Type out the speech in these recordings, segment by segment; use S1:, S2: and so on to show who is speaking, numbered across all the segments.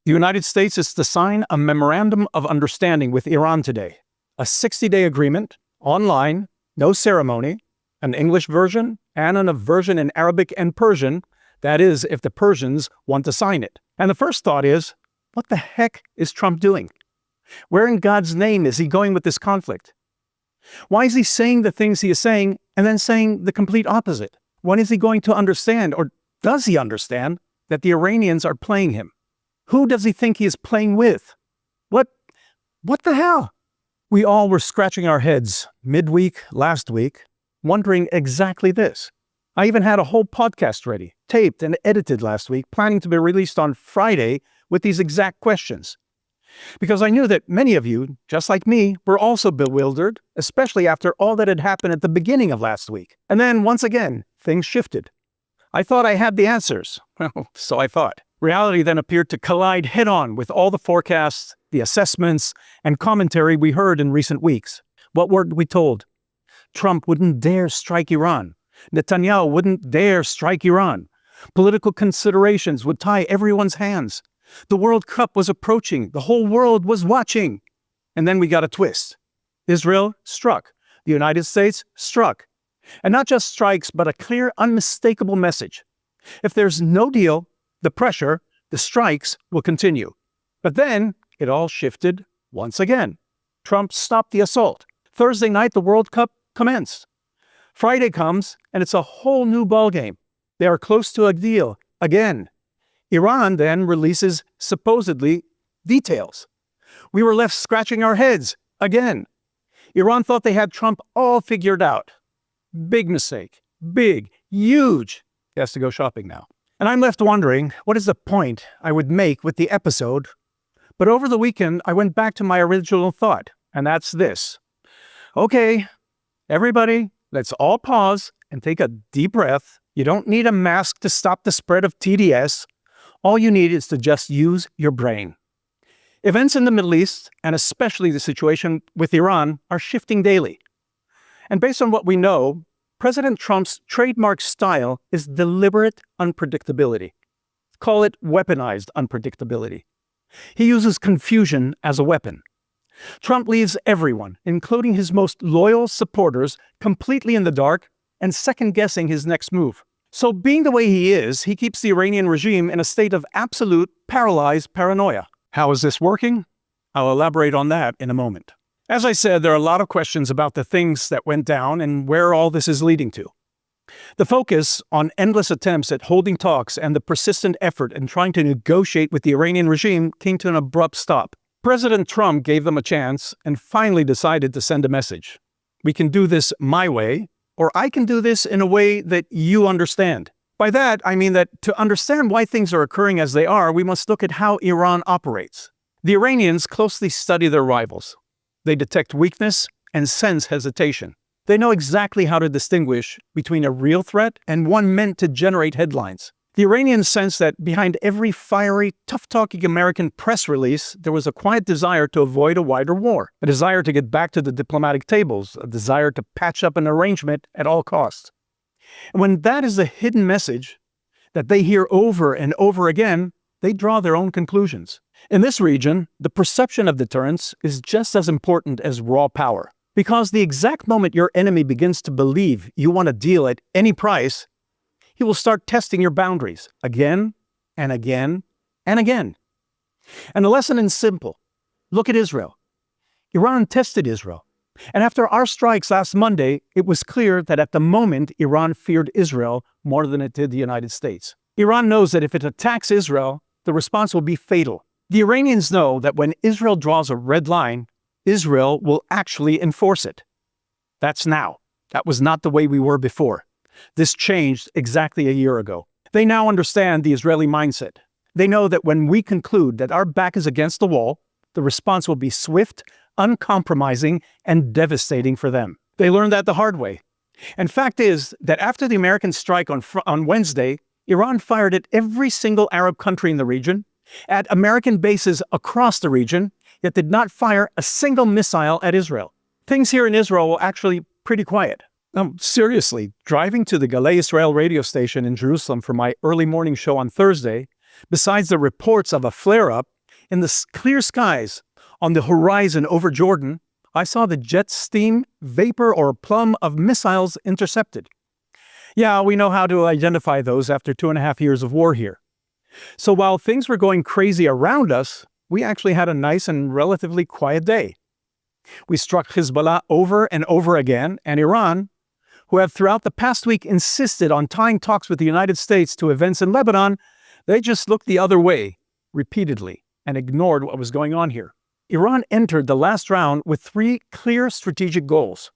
S1: The United States is to sign a memorandum of understanding with Iran today, a 60-day agreement, online, no ceremony, an English version, and a version in Arabic and Persian, that is, if the Persians want to sign it. And the first thought is, what the heck is Trump doing? Where in God's name is he going with this conflict? Why is he saying the things he is saying and then saying the complete opposite? When is he going to understand, or does he understand, that the Iranians are playing him? Who does he think he is playing with? What the hell? We all were scratching our heads midweek last week, wondering exactly this. I even had a whole podcast ready, taped and edited last week, planning to be released on Friday with these exact questions. Because I knew that many of you, just like me, were also bewildered, especially after all that had happened at the beginning of last week. And then, once again, things shifted. I thought I had the answers. Well, so I thought. Reality then appeared to collide head-on with all the forecasts, the assessments, and commentary we heard in recent weeks. What were we told? Trump wouldn't dare strike Iran. Netanyahu wouldn't dare strike Iran. Political considerations would tie everyone's hands. The World Cup was approaching. The whole world was watching. And then we got a twist. Israel struck. The United States struck. And not just strikes, but a clear, unmistakable message. If there's no deal, the pressure, the strikes will continue. But then it all shifted once again. Trump stopped the assault. Thursday night, the World Cup commenced. Friday comes, and it's a whole new ballgame. They are close to a deal again. Iran then releases supposedly details. We were left scratching our heads again. Iran thought they had Trump all figured out. Big mistake. Big, huge. He has to go shopping now. And I'm left wondering, what is the point I would make with the episode? But over the weekend, I went back to my original thought, and that's this. Okay, everybody, let's all pause and take a deep breath. You don't need a mask to stop the spread of TDS. All you need is to just use your brain. Events in the Middle East, and especially the situation with Iran, are shifting daily. And based on what we know, President Trump's trademark style is deliberate unpredictability. Call it weaponized unpredictability. He uses confusion as a weapon. Trump leaves everyone, including his most loyal supporters, completely in the dark and second-guessing his next move. So being the way he is, he keeps the Iranian regime in a state of absolute paralyzed paranoia. How is this working? I'll elaborate on that in a moment. As I said, there are a lot of questions about the things that went down and where all this is leading to. The focus on endless attempts at holding talks and the persistent effort in trying to negotiate with the Iranian regime came to an abrupt stop. President Trump gave them a chance and finally decided to send a message. We can do this my way, or I can do this in a way that you understand. By that, I mean that to understand why things are occurring as they are, we must look at how Iran operates. The Iranians closely study their rivals. They detect weakness and sense hesitation. They know exactly how to distinguish between a real threat and one meant to generate headlines. The Iranians sense that behind every fiery, tough-talking American press release, there was a quiet desire to avoid a wider war, a desire to get back to the diplomatic tables, a desire to patch up an arrangement at all costs. And when that is the hidden message that they hear over and over again, they draw their own conclusions. In this region, the perception of deterrence is just as important as raw power. Because the exact moment your enemy begins to believe you want a deal at any price, he will start testing your boundaries again and again and again. And the lesson is simple. Look at Israel. Iran tested Israel. And after our strikes last Monday, it was clear that at the moment, Iran feared Israel more than it did the United States. Iran knows that if it attacks Israel, the response will be fatal. The Iranians know that when Israel draws a red line, Israel will actually enforce it. That's now. That was not the way we were before. This changed exactly a year ago. They now understand the Israeli mindset. They know that when we conclude that our back is against the wall, the response will be swift, uncompromising, and devastating for them. They learned that the hard way. And fact is that after the American strike on Wednesday, Iran fired at every single Arab country in the region, at American bases across the region, yet did not fire a single missile at Israel. Things here in Israel were actually pretty quiet. Seriously, driving to the Galei Israel radio station in Jerusalem for my early morning show on Thursday, besides the reports of a flare-up, In the clear skies, on the horizon over Jordan, I saw the jet steam, vapor, or plum of missiles intercepted. Yeah, we know how to identify those after 2.5 years of war here. So while things were going crazy around us, we actually had a nice and relatively quiet day. We struck Hezbollah over and over again, and Iran, who have throughout the past week insisted on tying talks with the United States to events in Lebanon, they just looked the other way repeatedly and ignored what was going on here. Iran entered the last round with 3 clear strategic goals.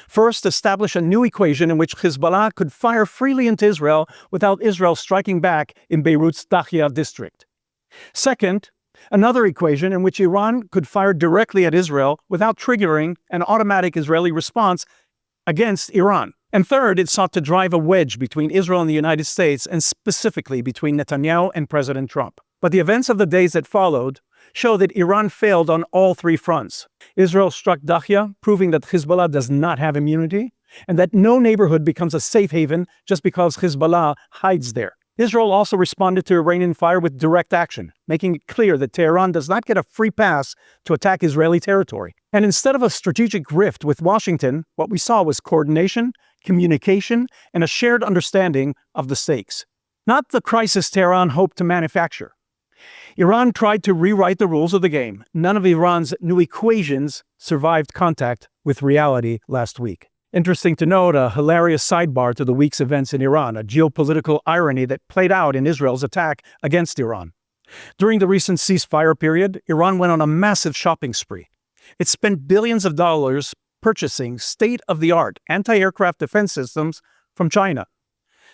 S1: First, establish a new equation in which Hezbollah could fire freely into Israel without Israel striking back in Beirut's Dahia district. Second, another equation in which Iran could fire directly at Israel without triggering an automatic Israeli response against Iran. And third, it sought to drive a wedge between Israel and the United States, and specifically between Netanyahu and President Trump. But the events of the days that followed show that Iran failed on all 3 fronts. Israel struck Dahia, proving that Hezbollah does not have immunity, and that no neighborhood becomes a safe haven just because Hezbollah hides there. Israel also responded to Iranian fire with direct action, making it clear that Tehran does not get a free pass to attack Israeli territory. And instead of a strategic rift with Washington, what we saw was coordination, communication, and a shared understanding of the stakes. Not the crisis Tehran hoped to manufacture. Iran tried to rewrite the rules of the game. None of Iran's new equations survived contact with reality last week. Interesting to note, a hilarious sidebar to the week's events in Iran, a geopolitical irony that played out in Israel's attack against Iran. During the recent ceasefire period, Iran went on a massive shopping spree. It spent billions of dollars purchasing state-of-the-art anti-aircraft defense systems from China.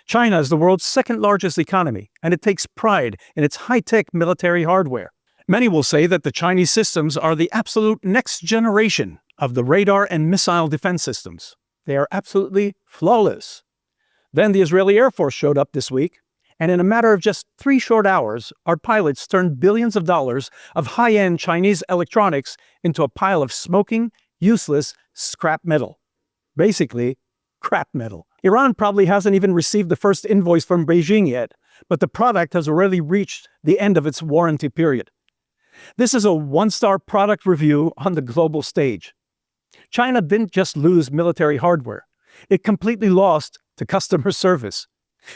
S1: China is the world's second-largest economy, and it takes pride in its high-tech military hardware. Many will say that the Chinese systems are the absolute next generation of the radar and missile defense systems. They are absolutely flawless. Then the Israeli Air Force showed up this week, and in a matter of just 3 short hours, our pilots turned billions of dollars of high-end Chinese electronics into a pile of smoking, useless scrap metal. Basically, crap metal. Iran probably hasn't even received the first invoice from Beijing yet, but the product has already reached the end of its warranty period. This is a 1-star product review on the global stage. China didn't just lose military hardware. It completely lost to customer service.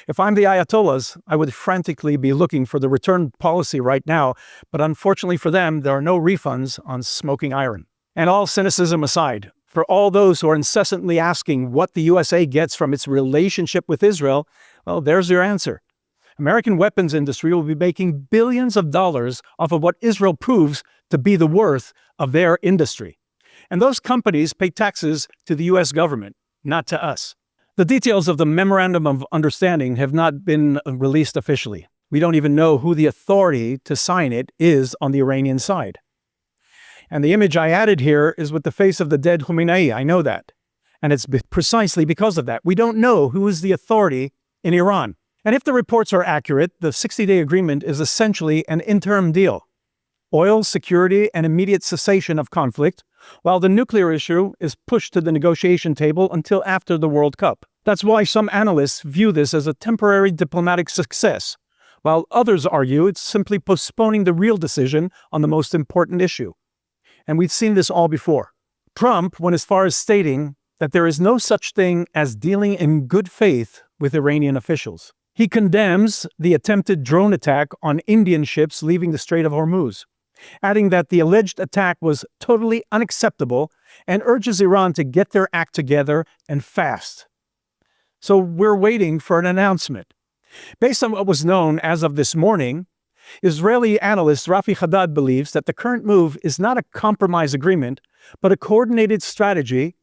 S1: If I'm the Ayatollahs, I would frantically be looking for the return policy right now, but unfortunately for them, there are no refunds on smoking iron. And all cynicism aside, for all those who are incessantly asking what the USA gets from its relationship with Israel, well, there's your answer. American weapons industry will be making billions of dollars off of what Israel proves to be the worth of their industry. And those companies pay taxes to the US government, not to us. The details of the Memorandum of Understanding have not been released officially. We don't even know who the authority to sign it is on the Iranian side. And the image I added here is with the face of the dead Khamenei. I know that. And it's precisely because of that. We don't know who is the authority in Iran. And if the reports are accurate, the 60-day agreement is essentially an interim deal. Oil security and immediate cessation of conflict, while the nuclear issue is pushed to the negotiation table until after the World Cup. That's why some analysts view this as a temporary diplomatic success, while others argue it's simply postponing the real decision on the most important issue. And we've seen this all before. Trump went as far as stating that there is no such thing as dealing in good faith with Iranian officials. He condemns the attempted drone attack on Indian ships leaving the Strait of Hormuz, adding that the alleged attack was totally unacceptable and urges Iran to get their act together and fast. So we're waiting for an announcement. Based on what was known as of this morning, Israeli analyst Rafi Haddad believes that the current move is not a compromise agreement, but a coordinated strategy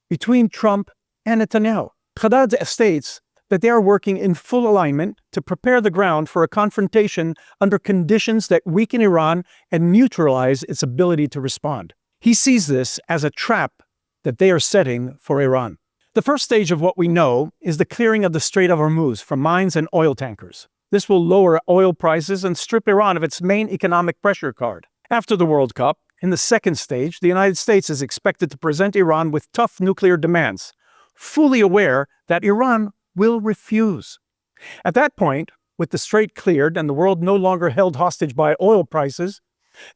S1: between Trump and Netanyahu. Haddad states that they are working in full alignment to prepare the ground for a confrontation under conditions that weaken Iran and neutralize its ability to respond. He sees this as a trap that they are setting for Iran. The first stage of what we know is the clearing of the Strait of Hormuz from mines and oil tankers. This will lower oil prices and strip Iran of its main economic pressure card. After the World Cup, in the second stage, the United States is expected to present Iran with tough nuclear demands, fully aware that Iran will refuse. At that point, with the strait cleared and the world no longer held hostage by oil prices,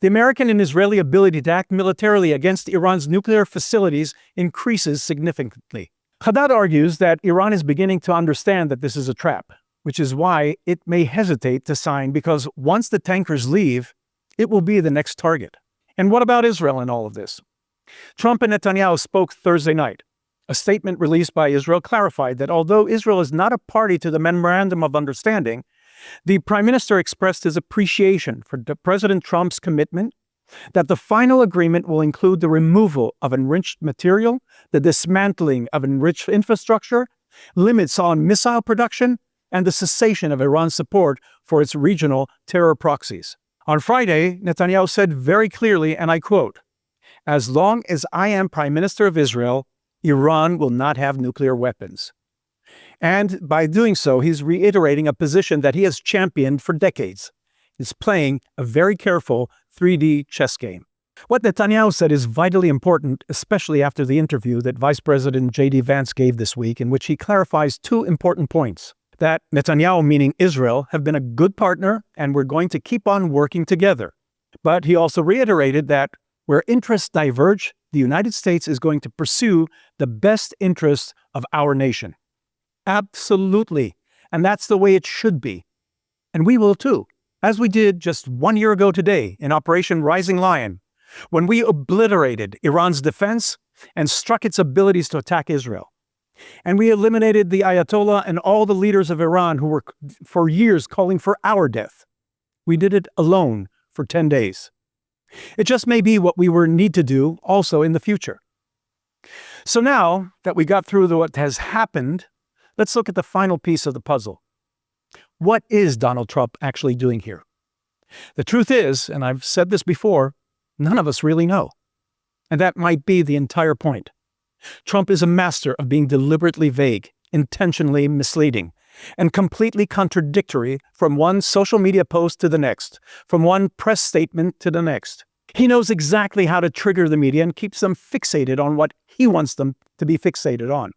S1: The American and Israeli ability to act militarily against Iran's nuclear facilities increases significantly. Haddad argues that Iran is beginning to understand that this is a trap, which is why it may hesitate to sign, because once the tankers leave, it will be the next target. And what about Israel in all of this? Trump and Netanyahu spoke Thursday night. A statement released by Israel clarified that although Israel is not a party to the Memorandum of Understanding, the Prime Minister expressed his appreciation for President Trump's commitment that the final agreement will include the removal of enriched material, the dismantling of enriched infrastructure, limits on missile production, and the cessation of Iran's support for its regional terror proxies. On Friday, Netanyahu said very clearly, and I quote, "As long as I am Prime Minister of Israel, Iran will not have nuclear weapons." And by doing so, he's reiterating a position that he has championed for decades. He's playing a very careful 3D chess game. What Netanyahu said is vitally important, especially after the interview that Vice President J.D. Vance gave this week, in which he clarifies two important points. That Netanyahu, meaning Israel, have been a good partner and we're going to keep on working together. But he also reiterated that where interests diverge, the United States is going to pursue the best interests of our nation. Absolutely. And that's the way it should be. And we will too, as we did just 1 year ago today in Operation Rising Lion, when we obliterated Iran's defense and struck its abilities to attack Israel. And we eliminated the Ayatollah and all the leaders of Iran who were for years calling for our death. We did it alone for 10 days. It just may be what we will need to do also in the future. So now that we got through what has happened, let's look at the final piece of the puzzle. What is Donald Trump actually doing here? The truth is, and I've said this before, none of us really know. And that might be the entire point. Trump is a master of being deliberately vague, intentionally misleading, and completely contradictory from one social media post to the next, from one press statement to the next. He knows exactly how to trigger the media and keeps them fixated on what he wants them to be fixated on.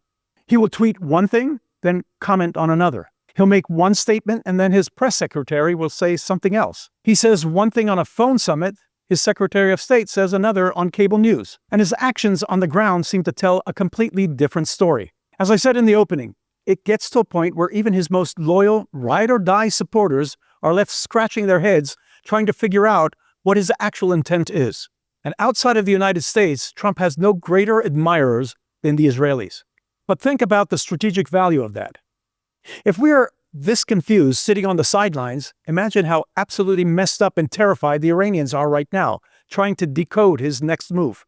S1: He will tweet one thing, then comment on another. He'll make one statement and then his press secretary will say something else. He says one thing on a phone summit, his Secretary of State says another on cable news. And his actions on the ground seem to tell a completely different story. As I said in the opening, it gets to a point where even his most loyal, ride-or-die supporters are left scratching their heads trying to figure out what his actual intent is. And outside of the United States, Trump has no greater admirers than the Israelis. But think about the strategic value of that. If we are this confused sitting on the sidelines, imagine how absolutely messed up and terrified the Iranians are right now, trying to decode his next move.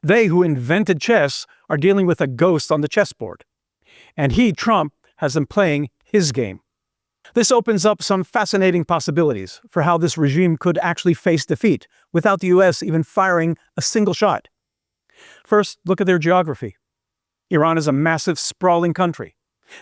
S1: They who invented chess are dealing with a ghost on the chessboard. And he, Trump, has them playing his game. This opens up some fascinating possibilities for how this regime could actually face defeat without the U.S. even firing a single shot. First, look at their geography. Iran is a massive, sprawling country.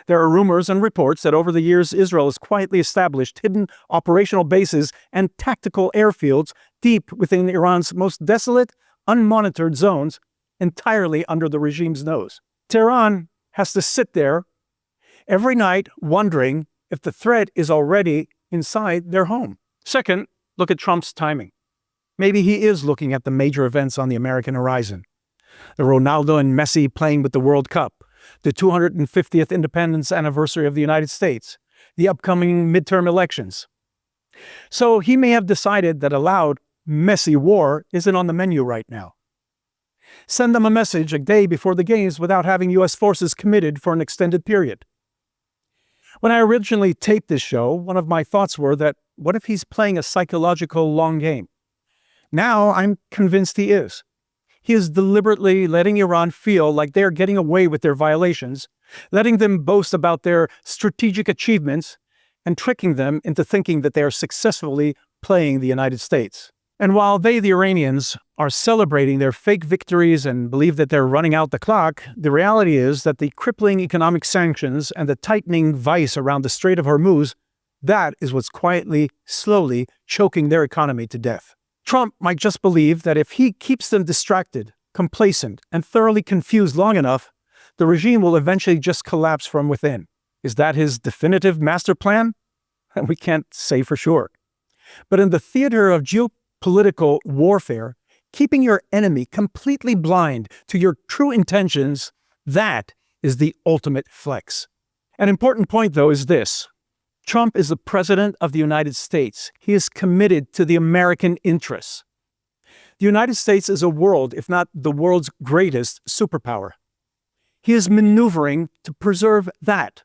S1: There are rumors and reports that over the years Israel has quietly established hidden operational bases and tactical airfields deep within Iran's most desolate, unmonitored zones, entirely under the regime's nose. Tehran has to sit there every night wondering if the threat is already inside their home. Second, look at Trump's timing. Maybe he is looking at the major events on the American horizon. The Ronaldo and Messi playing with the World Cup, the 250th independence anniversary of the United States, the upcoming midterm elections. So he may have decided that a loud, messy war isn't on the menu right now. Send them a message a day before the games without having U.S. forces committed for an extended period. When I originally taped this show, one of my thoughts were that what if he's playing a psychological long game? Now I'm convinced he is. He is deliberately letting Iran feel like they are getting away with their violations, letting them boast about their strategic achievements, and tricking them into thinking that they are successfully playing the United States. And while they, the Iranians, are celebrating their fake victories and believe that they're running out the clock, the reality is that the crippling economic sanctions and the tightening vice around the Strait of Hormuz, that is what's quietly, slowly choking their economy to death. Trump might just believe that if he keeps them distracted, complacent, and thoroughly confused long enough, the regime will eventually just collapse from within. Is that his definitive master plan? We can't say for sure. But in the theater of political warfare, keeping your enemy completely blind to your true intentions, that is the ultimate flex. An important point, though, is this. Trump is the President of the United States. He is committed to the American interests. The United States is a world, if not the world's greatest superpower. He is maneuvering to preserve that.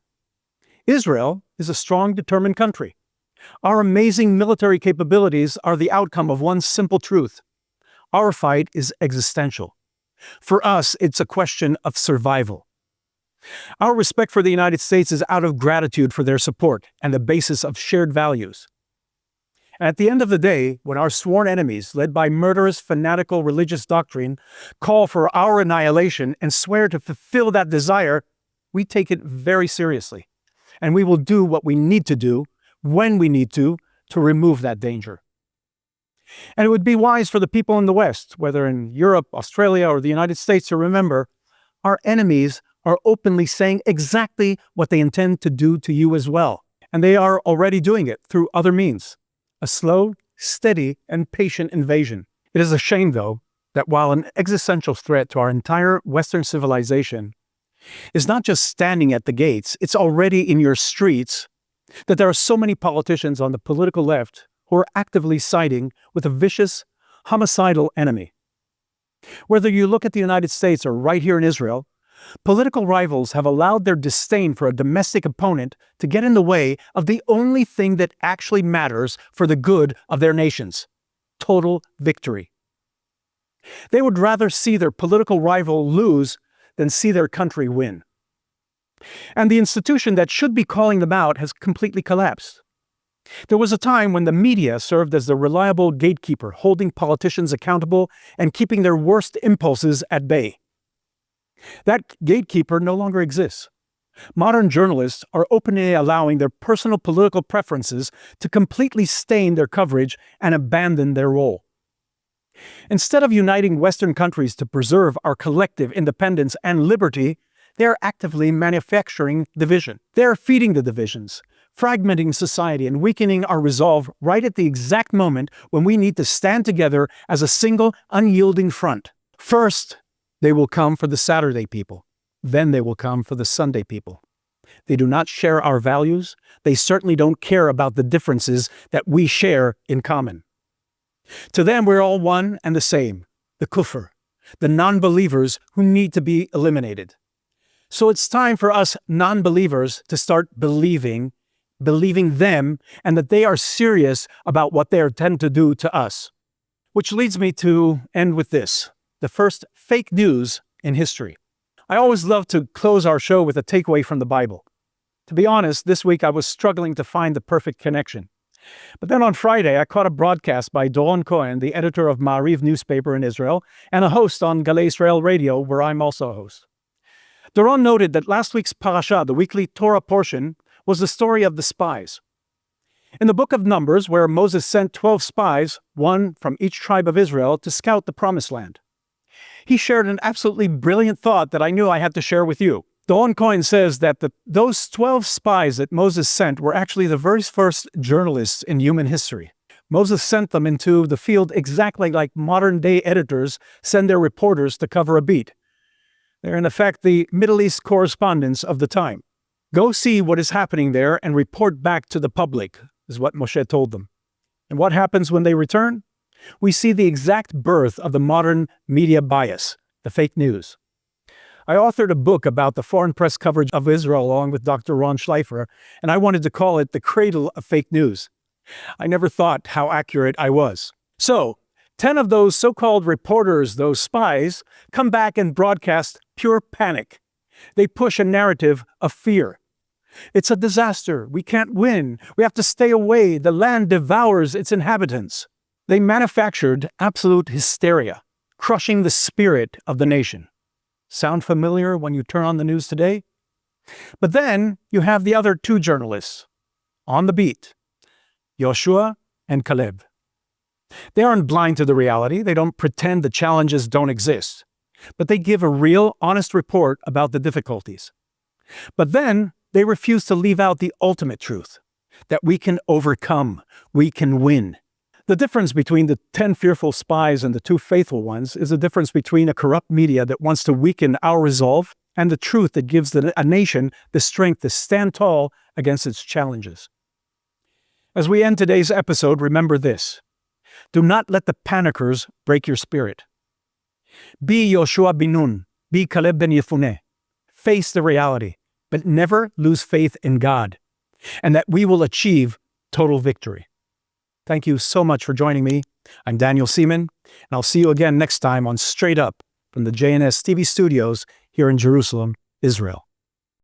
S1: Israel is a strong, determined country. Our amazing military capabilities are the outcome of one simple truth. Our fight is existential. For us, it's a question of survival. Our respect for the United States is out of gratitude for their support and the basis of shared values. And at the end of the day, when our sworn enemies, led by murderous, fanatical religious doctrine, call for our annihilation and swear to fulfill that desire, we take it very seriously. And we will do what we need to do, when we need to remove that danger. And it would be wise for the people in the West, whether in Europe, Australia, or the United States, to remember our enemies are openly saying exactly what they intend to do to you as well. And they are already doing it through other means. A slow, steady, and patient invasion. It is a shame, though, that while an existential threat to our entire Western civilization is not just standing at the gates, it's already in your streets, that there are so many politicians on the political left who are actively siding with a vicious, homicidal enemy. Whether you look at the United States or right here in Israel, political rivals have allowed their disdain for a domestic opponent to get in the way of the only thing that actually matters for the good of their nations: total victory. They would rather see their political rival lose than see their country win. And the institution that should be calling them out has completely collapsed. There was a time when the media served as the reliable gatekeeper, holding politicians accountable and keeping their worst impulses at bay. That gatekeeper no longer exists. Modern journalists are openly allowing their personal political preferences to completely stain their coverage and abandon their role. Instead of uniting Western countries to preserve our collective independence and liberty, they are actively manufacturing division. They are feeding the divisions, fragmenting society and weakening our resolve right at the exact moment when we need to stand together as a single, unyielding front. First, they will come for the Saturday people. Then they will come for the Sunday people. They do not share our values. They certainly don't care about the differences that we share in common. To them, we're all one and the same, the kufr, the non-believers who need to be eliminated. So it's time for us non-believers to start believing them, and that they are serious about what they intend to do to us. Which leads me to end with this, the first fake news in history. I always love to close our show with a takeaway from the Bible. To be honest, this week I was struggling to find the perfect connection. But then on Friday, I caught a broadcast by Doron Cohen, the editor of Ma'ariv newspaper in Israel, and a host on Galei Israel Radio, where I'm also a host. Doron noted that last week's parasha, the weekly Torah portion, was the story of the spies. In the book of Numbers, where Moses sent 12 spies, one from each tribe of Israel, to scout the Promised Land. He shared an absolutely brilliant thought that I knew I had to share with you. Doron Cohen says that those 12 spies that Moses sent were actually the very first journalists in human history. Moses sent them into the field exactly like modern-day editors send their reporters to cover a beat. They're in effect the Middle East correspondents of the time. Go see what is happening there and report back to the public, is what Moshe told them. And what happens when they return? We see the exact birth of the modern media bias, the fake news. I authored a book about the foreign press coverage of Israel along with Dr. Ron Schleifer, and I wanted to call it The Cradle of Fake News. I never thought how accurate I was. So, 10 of those so-called reporters, those spies, come back and broadcast pure panic. They push a narrative of fear. It's a disaster. We can't win. We have to stay away. The land devours its inhabitants. They manufactured absolute hysteria, crushing the spirit of the nation. Sound familiar when you turn on the news today? But then you have the other two journalists on the beat, Yoshua and Caleb. They aren't blind to the reality. They don't pretend the challenges don't exist. But they give a real, honest report about the difficulties. But then they refuse to leave out the ultimate truth, that we can overcome, we can win. The difference between the 10 fearful spies and the 2 faithful ones is the difference between a corrupt media that wants to weaken our resolve and the truth that gives a nation the strength to stand tall against its challenges. As we end today's episode, remember this. Do not let the panickers break your spirit. Be Yoshua bin Nun, be Caleb ben Yefuneh. Face the reality, but never lose faith in God, and that we will achieve total victory. Thank you so much for joining me. I'm Daniel Seaman, and I'll see you again next time on Straight Up from the JNS TV studios here in Jerusalem, Israel.